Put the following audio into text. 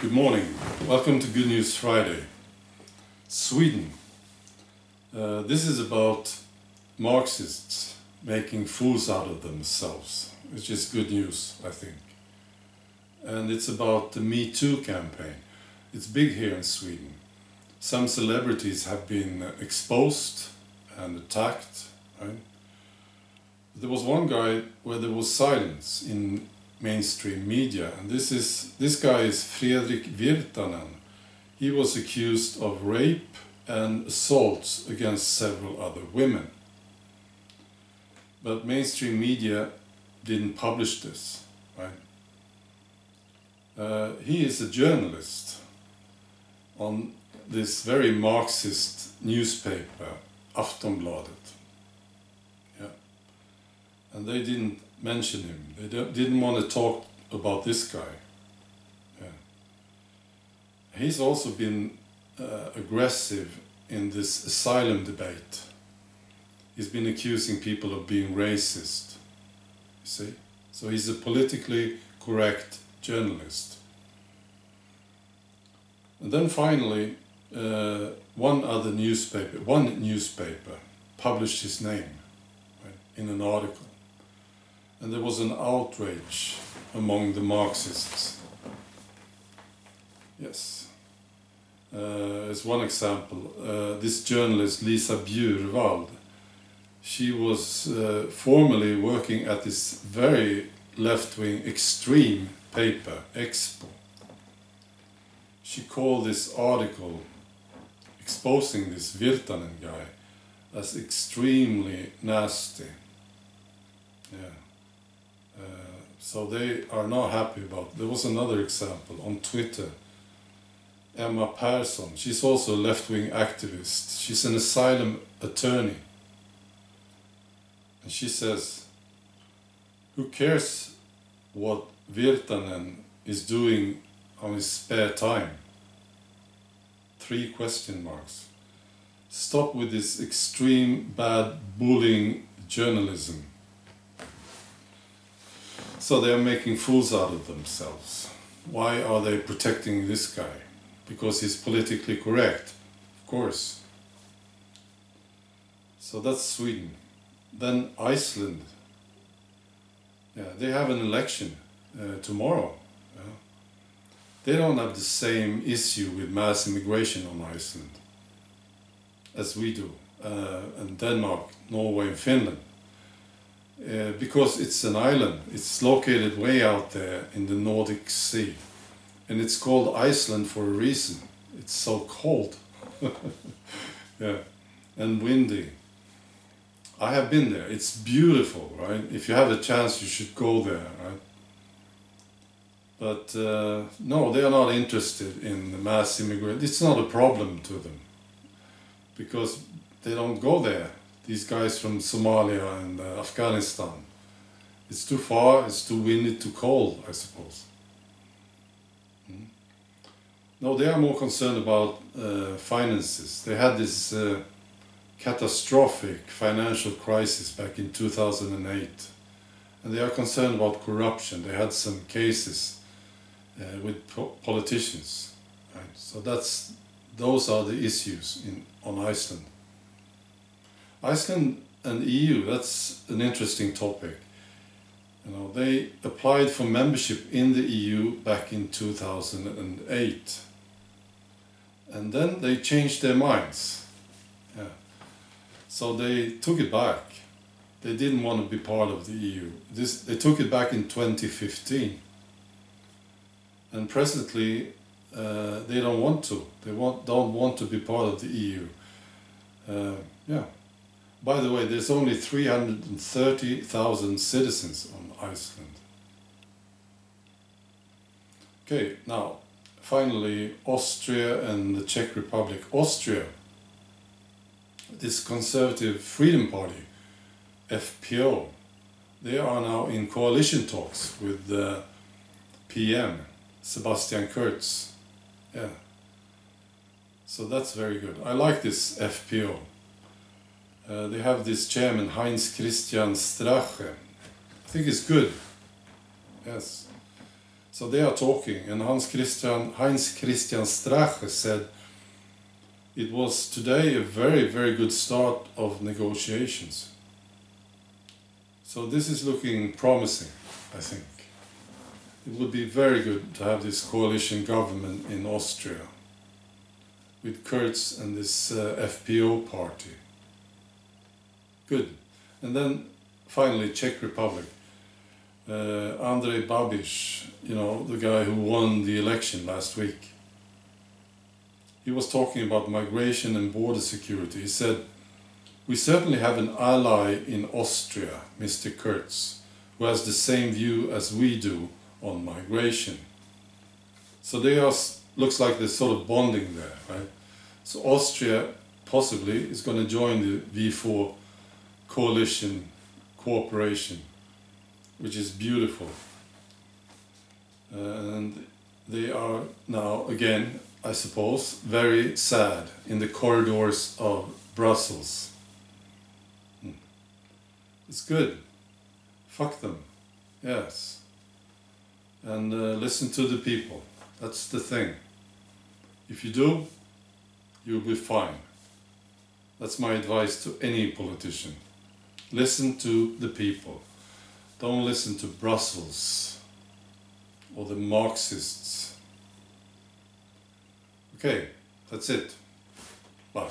Good morning. Welcome to Good News Friday. Sweden. This is about marxists making fools out of themselves, which is good news, I think. And it's about the Me Too campaign. It's big here in Sweden. Some celebrities have been exposed and attacked, right? There was one guy where there was silence in mainstream media, and this guy is Fredrik Virtanen. He was accused of rape and assaults against several other women. But mainstream media didn't publish this, right? He is a journalist on this very Marxist newspaper, Aftonbladet. Yeah. And they didn't mention him. They didn't want to talk about this guy. Yeah. He's also been aggressive in this asylum debate. He's been accusing people of being racist. You see? So he's a politically correct journalist. And then finally, one newspaper published his name, right, in an article. And there was an outrage among the Marxists. Yes. As one example, this journalist Lisa Bjurwald, she was formerly working at this very left-wing extreme paper, Expo. She called this article exposing this Virtanen guy as extremely nasty. Yeah. So they are not happy about it. There was another example on Twitter. Emma Persson, she's also a left-wing activist. She's an asylum attorney. And she says, who cares what Virtanen is doing on his spare time? 3 question marks. Stop with this extreme bad bullying journalism. So they are making fools out of themselves. Why are they protecting this guy? Because he's politically correct, of course. So that's Sweden. Then Iceland. Yeah, they have an election tomorrow. Yeah. They don't have the same issue with mass immigration on Iceland as we do, and Denmark, Norway and Finland. Because it's an island. It's located way out there in the Nordic Sea. And it's called Iceland for a reason. It's so cold. Yeah, and windy. I have been there. It's beautiful, right? If you have a chance, you should go there, right? But no, they are not interested in the mass immigration. It's not a problem to them because they don't go there. These guys from Somalia and Afghanistan. It's too far, it's too windy, too cold, I suppose. No, they are more concerned about finances. They had this catastrophic financial crisis back in 2008. And they are concerned about corruption. They had some cases with politicians. Right? So those are the issues on Iceland. Iceland and EU, that's an interesting topic. You know, they applied for membership in the EU back in 2008. And then they changed their minds. Yeah. So they took it back. They didn't want to be part of the EU. They took it back in 2015. And presently, they don't want to. They don't want to be part of the EU. Yeah. By the way, there's only 330,000 citizens on Iceland. Okay, now, finally, Austria and the Czech Republic. Austria, this Conservative Freedom Party, FPO, they are now in coalition talks with the PM, Sebastian Kurz. Yeah. So that's very good. I like this FPO. They have this chairman, Heinz-Christian. I think it's good. Yes. So they are talking, and heinz-Christian said it was today a very, very good start of negotiations. So this is looking promising, I think. It would be very good to have this coalition government in Austria with Kurz and this FPO party. Good. And then finally Czech Republic. Andrej Babiš, you know, the guy who won the election last week. He was talking about migration and border security. He said, "We certainly have an ally in Austria, Mr. Kurz, who has the same view as we do on migration." So they are, looks like they're sort of bonding there, right? So Austria possibly is going to join the V4 coalition cooperation, which is beautiful. And they are now, again, I suppose, very sad in the corridors of Brussels. It's good. Fuck them. Yes. And listen to the people. That's the thing. If you do, you'll be fine. That's my advice to any politician. Listen to the people. Don't listen to Brussels or the marxists. Okay, that's it. Bye.